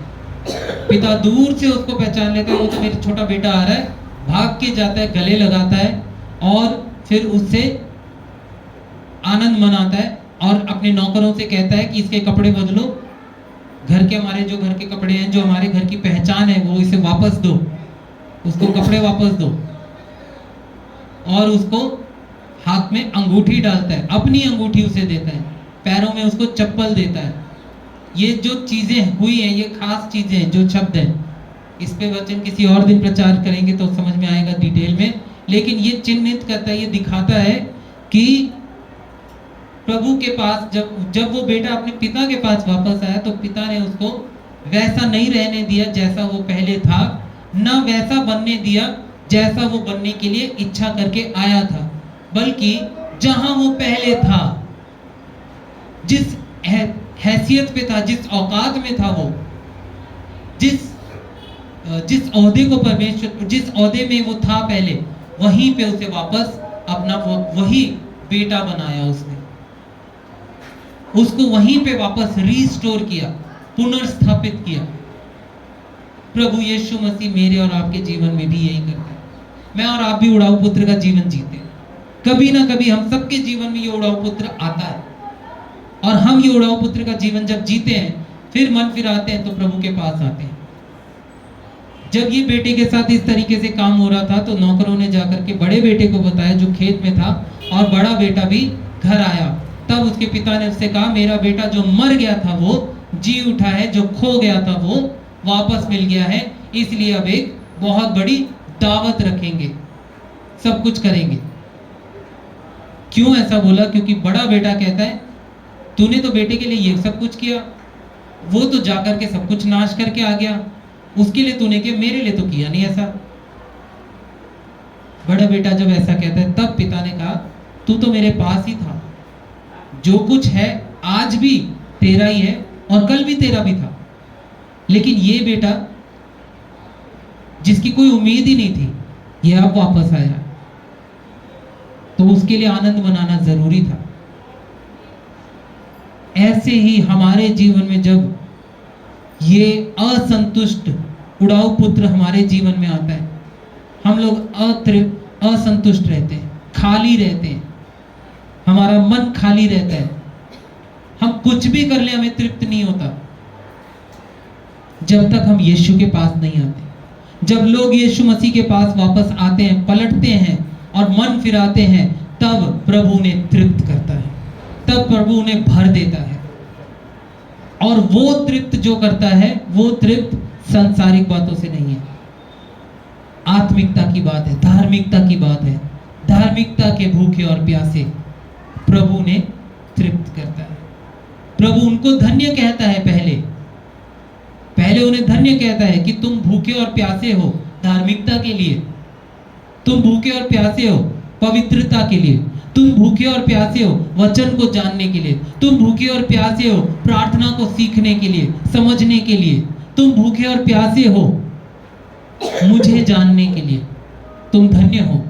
पिता दूर से उसको पहचान लेता है, वो तो मेरा छोटा बेटा आ रहा है, भाग के जाता है, गले लगाता है और फिर उससे आनंद मनाता है और अपने नौकरों से कहता है कि इसके कपड़े बदलो, घर के हमारे जो घर के कपड़े हैं, जो हमारे घर की पहचान है, वो इसे वापस दो, उसको कपड़े वापस दो। और उसको हाथ में अंगूठी डालता है, अपनी अंगूठी उसे देता है, पैरों में उसको चप्पल देता है। ये जो चीजें हुई हैं, ये खास चीजें हैं, जो शब्द हैं, इस पे वचन किसी और दिन प्रचार करेंगे तो समझ में आएगा डिटेल में। लेकिन ये चिन्हित करता है, ये दिखाता है कि प्रभु के पास जब वो बेटा अपने पिता के पास वापस आया तो पिता ने उसको वैसा नहीं रहने दिया जैसा वो पहले था, ना वैसा बनने दिया जैसा वो बनने के लिए इच्छा करके आया था, बल्कि जहां वो पहले था, जिस हैसियत पे था, जिस औकात में था, वो जिस ओहदे को परमेश्वर, जिस ओहदे में वो था पहले, वहीं पे उसे वापस अपना वही बेटा बनाया, उसको वहीं पे वापस रीस्टोर किया, पुनर्स्थापित किया। प्रभु यीशु मसीह मेरे और आपके जीवन में भी यही करता है। मैं और आप भी उड़ाऊ पुत्र का जीवन जीते हैं। कभी ना कभी हम सबके जीवन में ये उड़ाऊ पुत्र आता है, और हम ये उड़ाऊ पुत्र का जीवन जब जीते हैं, फिर मन फिराते हैं तो प्रभु के पास आते हैं। जब ये बेटे के साथ इस तरीके से काम हो रहा था तो नौकरों ने जाकर के बड़े बेटे को बताया जो खेत में था, और बड़ा बेटा भी घर आया। तब उसके पिता ने उससे कहा, मेरा बेटा जो मर गया था वो जी उठा है, जो खो गया था वो वापस मिल गया है, इसलिए अब एक बहुत बड़ी दावत रखेंगे, सब कुछ करेंगे। क्यों ऐसा बोला? क्योंकि बड़ा बेटा कहता है, तूने तो बेटे के लिए ये सब कुछ किया, वो तो जाकर के सब कुछ नाश करके आ गया, उसके लिए तूने किया, मेरे लिए तो किया नहीं ऐसा। बड़ा बेटा जब ऐसा कहता है, तब पिता ने कहा, तू तो मेरे पास ही था, जो कुछ है आज भी तेरा ही है और कल भी तेरा भी था, लेकिन ये बेटा जिसकी कोई उम्मीद ही नहीं थी, ये अब वापस आया, तो उसके लिए आनंद मनाना जरूरी था। ऐसे ही हमारे जीवन में जब ये असंतुष्ट उड़ाऊ पुत्र हमारे जीवन में आता है, हम लोग असंतुष्ट रहते हैं, खाली रहते हैं, हमारा मन खाली रहता है, हम कुछ भी कर ले हमें तृप्त नहीं होता जब तक हम यीशु के पास नहीं आते। जब लोग यीशु मसीह के पास वापस आते हैं, पलटते हैं और मन फिराते हैं, तब प्रभु उन्हें तृप्त करता है, तब प्रभु उन्हें भर देता है। और वो तृप्त जो करता है, वो तृप्त सांसारिक बातों से नहीं है, आत्मिकता की बात है, धार्मिकता की बात है। धार्मिकता के भूखे और प्यासे प्रभु ने तृप्त करता है। प्रभु उनको धन्य कहता है, पहले उन्हें धन्य कहता है कि तुम भूखे और प्यासे हो धार्मिकता के लिए, तुम भूखे और प्यासे हो पवित्रता के लिए, तुम भूखे और प्यासे हो वचन को जानने के लिए, तुम भूखे और प्यासे हो प्रार्थना को सीखने के लिए, समझने के लिए, तुम भूखे और प्यासे हो मुझे जानने के लिए, तुम धन्य हो।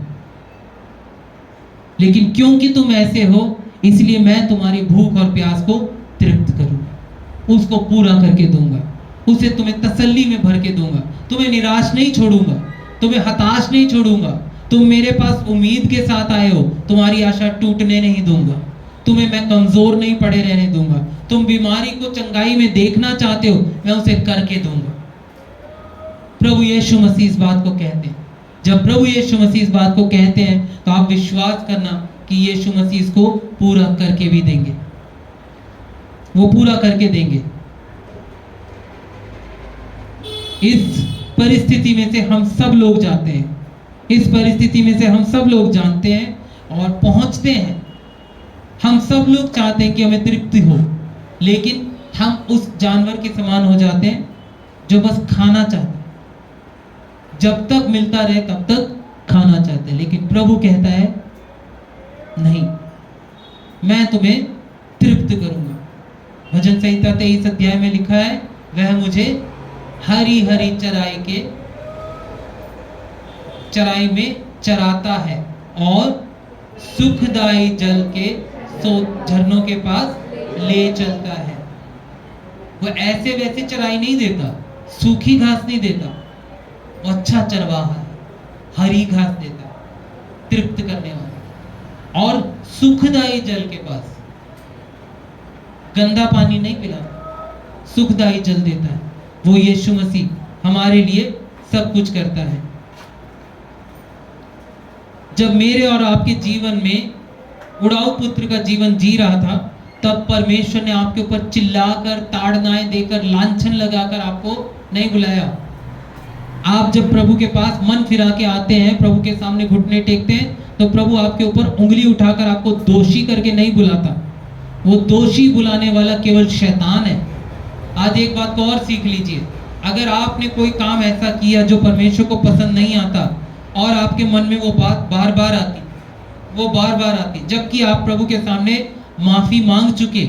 लेकिन क्योंकि तुम ऐसे हो, इसलिए मैं तुम्हारी भूख और प्यास को तृप्त करूंगा, उसको पूरा करके दूंगा, उसे तुम्हें तसल्ली में भर के दूंगा, तुम्हें निराश नहीं छोड़ूंगा, तुम्हें हताश नहीं छोड़ूंगा। तुम मेरे पास उम्मीद के साथ आए हो, तुम्हारी आशा टूटने नहीं दूंगा, तुम्हें मैं कमजोर नहीं पड़े रहने दूंगा। तुम बीमारी को चंगाई में देखना चाहते हो, मैं उसे करके दूंगा। प्रभु यीशु मसीह इस बात को कहते हैं। जब प्रभु यीशु मसीह इस बात को कहते हैं तो आप विश्वास करना कि यीशु मसीह इसको पूरा करके भी देंगे, वो पूरा करके देंगे। इस परिस्थिति में से हम सब लोग जाते हैं, इस परिस्थिति में से हम सब लोग जानते हैं और पहुंचते हैं। हम सब लोग चाहते हैं कि हमें तृप्ति हो, लेकिन हम उस जानवर के समान हो जाते हैं जो बस खाना चाहते हैं, जब तक मिलता रहे तब तक खाना चाहते हैं। लेकिन प्रभु कहता है नहीं, मैं तुम्हें तृप्त करूंगा। भजन संहिता 23 अध्याय में लिखा है, वह मुझे हरी हरी चराई में चराता है और सुखदायी जल के झरनों के पास ले चलता है। वो ऐसे वैसे चराई नहीं देता, सूखी घास नहीं देता, वो अच्छा चरवाहा है, हरी घास देता है, तृप्त करने वाला। और सुखदायी जल के पास, गंदा पानी नहीं पिलाता, सुखदायी जल देता है। वो यीशु मसीह हमारे लिए सब कुछ करता है। जब मेरे और आपके जीवन में उड़ाऊ पुत्र का जीवन जी रहा था, तब परमेश्वर ने आपके ऊपर चिल्लाकर, ताड़नाएं देकर, लांछन लगाकर आपको नहीं बुलाया। आप जब प्रभु के पास मन फिरा के आते हैं, प्रभु के सामने घुटने टेकते हैं, तो प्रभु आपके ऊपर उंगली उठाकर आपको दोषी करके नहीं बुलाता। वो दोषी बुलाने वाला केवल शैतान है। आज एक बात को और सीख लीजिए, अगर आपने कोई काम ऐसा किया जो परमेश्वर को पसंद नहीं आता और आपके मन में वो बात बार बार आती, जबकि आप प्रभु के सामने माफी मांग चुके,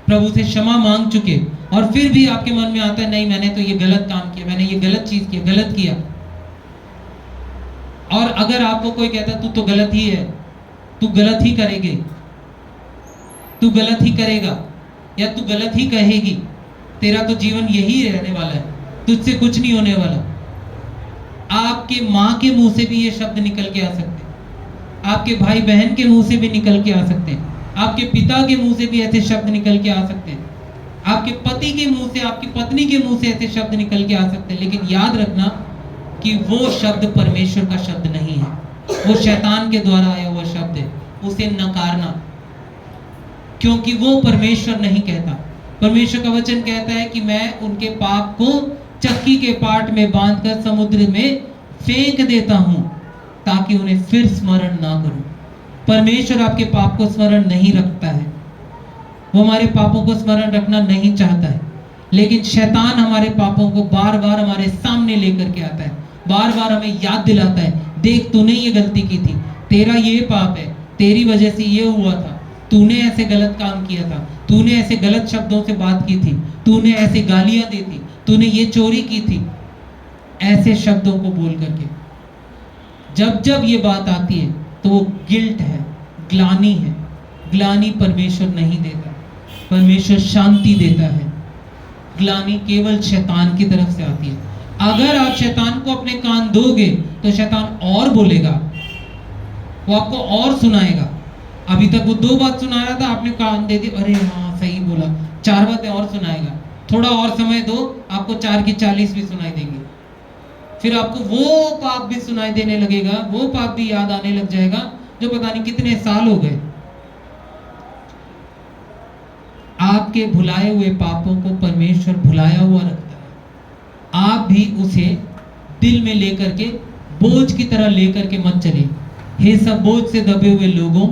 प्रभु से क्षमा मांग चुके, और फिर भी आपके मन में आता है नहीं, मैंने तो ये गलत काम किया, मैंने ये गलत चीज किया, गलत किया। और अगर आपको कोई कहता तू तो गलत ही है, तू गलत ही करेगी, तू गलत ही करेगा, या तू गलत ही कहेगी, तेरा तो जीवन यही रहने वाला है, तुझसे कुछ नहीं होने वाला। आपके माँ के मुंह से भी ये शब्द निकल के आ सकते हैं, आपके भाई बहन के मुंह से भी निकल के आ सकते हैं, आपके पिता के मुंह से भी ऐसे शब्द निकल के आ सकते हैं, आपके पति के मुंह से, आपकी पत्नी के मुंह से ऐसे शब्द निकल के आ सकते हैं। लेकिन याद रखना कि वो शब्द परमेश्वर का शब्द नहीं है, वो शैतान के द्वारा आया हुआ शब्द है। उसे नकारना, क्योंकि वो परमेश्वर नहीं कहता। परमेश्वर का वचन कहता है कि मैं उनके पाप को चक्की के पाट में बांधकर समुद्र में फेंक देता हूं, ताकि उन्हें फिर स्मरण ना करूं। परमेश्वर आपके पाप को स्मरण नहीं रखता है, वो हमारे पापों को स्मरण रखना नहीं चाहता है। लेकिन शैतान हमारे पापों को बार बार हमारे सामने लेकर के आता है, बार बार हमें याद दिलाता है, देख तूने ये गलती की थी, तेरा ये पाप है, तेरी वजह से ये हुआ था, तूने ऐसे गलत काम किया था, तूने ऐसे गलत शब्दों से बात की थी, तूने ऐसे गालियां दी थी, तूने ये चोरी की थी। ऐसे शब्दों को बोल करके जब जब ये बात आती है तो वो गिल्ट है, ग्लानी है। ग्लानी परमेश्वर नहीं देता, परमेश्वर शांति देता है। ग्लानी केवल शैतान की तरफ से आती है। अगर आप शैतान को अपने कान दोगे तो शैतान और बोलेगा, वो आपको और सुनाएगा। अभी तक वो 2 बात सुना रहा था, आपने कान दे दी, अरे हाँ सही बोला, 4 बातें और सुनाएगा। थोड़ा और समय दो, आपको 4 की 40 भी सुनाई देंगी। फिर आपको वो पाप भी सुनाई देने लगेगा, वो पाप भी याद आने लग जाएगा जो पता नहीं कितने साल हो गए। आपके भुलाए हुए पापों को परमेश्वर भुलाया हुआ रखता है। आप भी उसे दिल में लेकर के, बोझ की तरह लेकर के मत चले। हे सब बोझ से दबे हुए लोगों,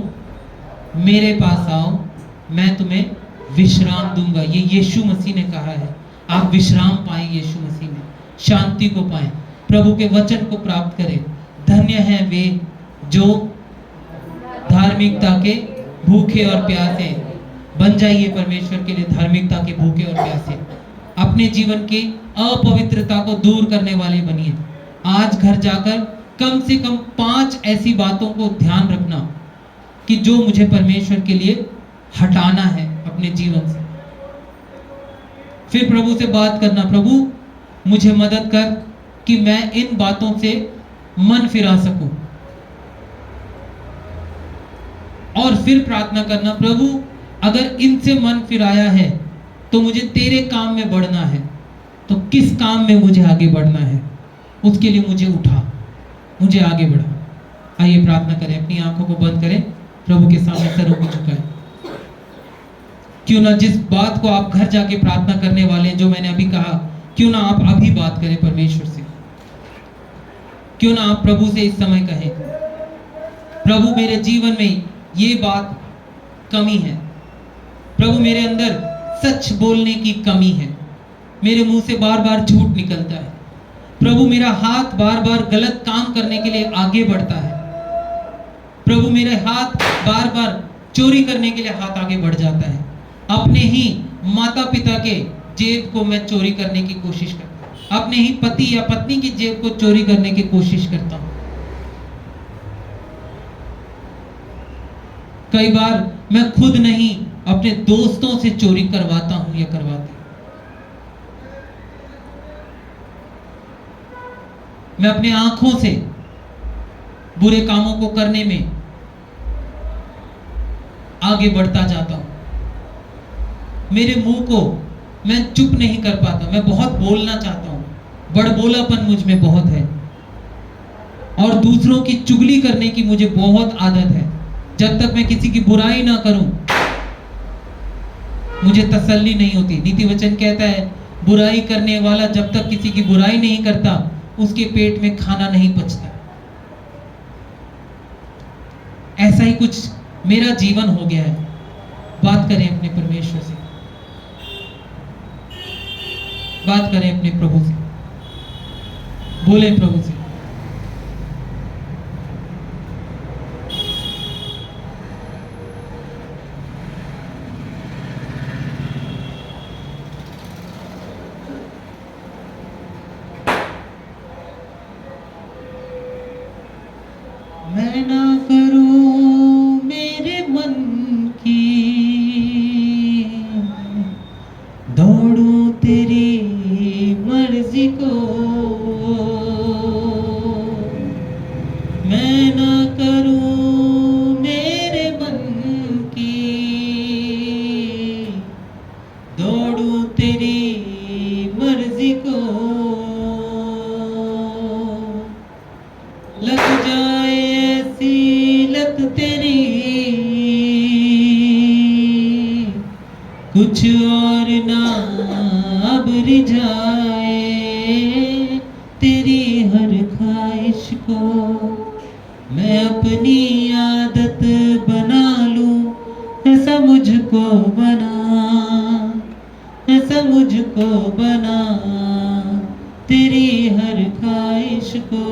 मेरे पास आओ, मैं तुम्हें विश्राम दूंगा। ये यीशु मसीह ने कहा है। आप विश्राम पाएं यीशु मसीह में, शांति को पाएं, प्रभु के वचन को प्राप्त करें। धन्य हैं वे जो धार्मिकता के भूखे और प्यासे। बन जाइए परमेश्वर के लिए धार्मिकता के भूखे और प्यासे। अपने जीवन की अपवित्रता को दूर करने वाले बनिए। आज घर जाकर कम से कम 5 ऐसी बातों को ध्यान रखना कि जो मुझे परमेश्वर के लिए हटाना है अपने जीवन से। फिर प्रभु से बात करना, प्रभु मुझे मदद कर कि मैं इन बातों से मन फिरा सकूं। और फिर प्रार्थना करना, प्रभु अगर इनसे मन फिराया है तो मुझे तेरे काम में बढ़ना है, तो किस काम में मुझे आगे बढ़ना है, उसके लिए मुझे उठा, मुझे आगे बढ़ा। आइए प्रार्थना करें, अपनी आंखों को बंद करें, प्रभु के सामने सरों को झुकाएं। क्यों ना जिस बात को आप घर जाके प्रार्थना करने वाले हैं, जो मैंने अभी कहा, क्यों ना आप अभी बात करें परमेश्वर से। क्यों ना आप प्रभु से इस समय कहें, प्रभु मेरे जीवन में ये बात कमी है, प्रभु मेरे अंदर सच बोलने की कमी है, मेरे मुंह से बार बार झूठ निकलता है, प्रभु मेरा हाथ बार बार गलत काम करने के लिए आगे बढ़ता है, प्रभु मेरे हाथ बार बार चोरी करने के लिए हाथ आगे बढ़ जाता है, अपने ही माता पिता के जेब को मैं चोरी करने की कोशिश करता हूँ, अपने ही पति या पत्नी की जेब को चोरी करने की कोशिश करता हूँ। कई बार मैं खुद नहीं अपने दोस्तों से चोरी करवाता हूं या करवाती हूं। मैं अपने आंखों से बुरे कामों को करने में आगे बढ़ता जाता हूं। मेरे मुंह को मैं चुप नहीं कर पाता, मैं बहुत बोलना चाहता हूं, बड़बोलापन मुझ में बहुत है और दूसरों की चुगली करने की मुझे बहुत आदत है। जब तक मैं किसी की बुराई ना करूं मुझे तसल्ली नहीं होती। नीति वचन कहता है बुराई करने वाला जब तक किसी की बुराई नहीं करता उसके पेट में खाना नहीं पचता। ऐसा ही कुछ मेरा जीवन हो गया है। बात करें अपने परमेश्वर से, बात करें अपने प्रभु से, बोले प्रभु से। मैं ना करूं मेरे मन की, दौड़ूं तेरी मर्जी को। मैं ना करूं मेरे मन की, दौड़ूं तेरी मर्जी को। लग जाए ऐसी लत तेरी, कुछ और ना अब रिझाए। तेरी हर ख्वाहिश को मैं अपनी आदत बना लूं, ऐसा मुझको बना, ऐसा मुझको बना। तेरी हर ख्वाहिश को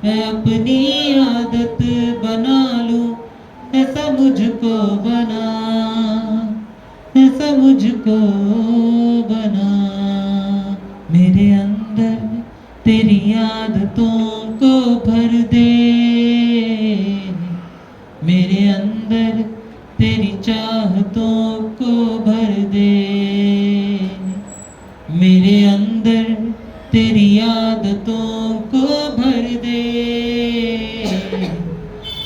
मैं अपनी आदत बना लूं, ऐसा मुझको बना, ऐसा मुझको बना। मेरे अंदर तेरी आदतों को भर दे, मेरे अंदर तेरी चाहतों को भर दे। मेरे अंदर तेरी आदतों को भर दे,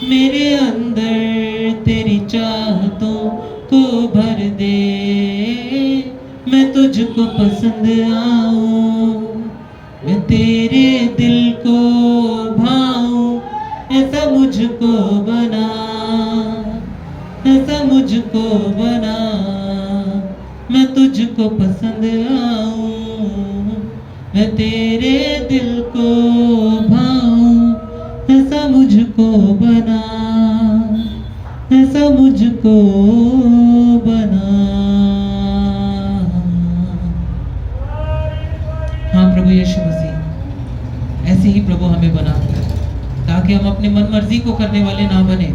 मेरे अंदर तेरी चाहतों को भर दे। मैं तुझको पसंद आऊं, मैं तेरे दिल को भाऊं, ऐसा मुझको बना, ऐसा मुझको बना। मैं तुझको पसंद आऊं, मैं तेरे दिल को भाऊं, ऐसा मुझको बना, ऐसा मुझको बना। हाँ प्रभु यीशु मसीह, ऐसे ही प्रभु हमें बना ताकि हम अपने मन मर्जी को करने वाले ना बने।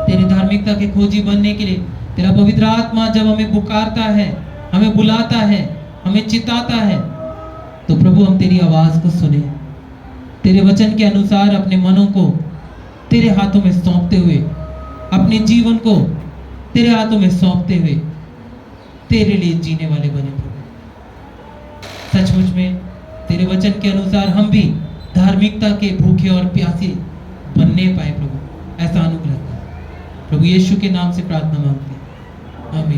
तेरी धार्मिकता के खोजी बनने के लिए तेरा पवित्र आत्मा जब हमें पुकारता है, हमें बुलाता है, हमें चिताता है, तो प्रभु हम तेरी आवाज को सुने, तेरे वचन के अनुसार अपने मनों को तेरे हाथों में सौंपते हुए, अपने जीवन को तेरे हाथों में सौंपते हुए तेरे लिए जीने वाले बने। प्रभु सचमुच में तेरे वचन के अनुसार हम भी धार्मिकता के भूखे और प्यासे बनने पाए। प्रभु ऐसा अनुग्रह कर। प्रभु यीशु के नाम से प्रार्थना मांगते हैं, आमीन।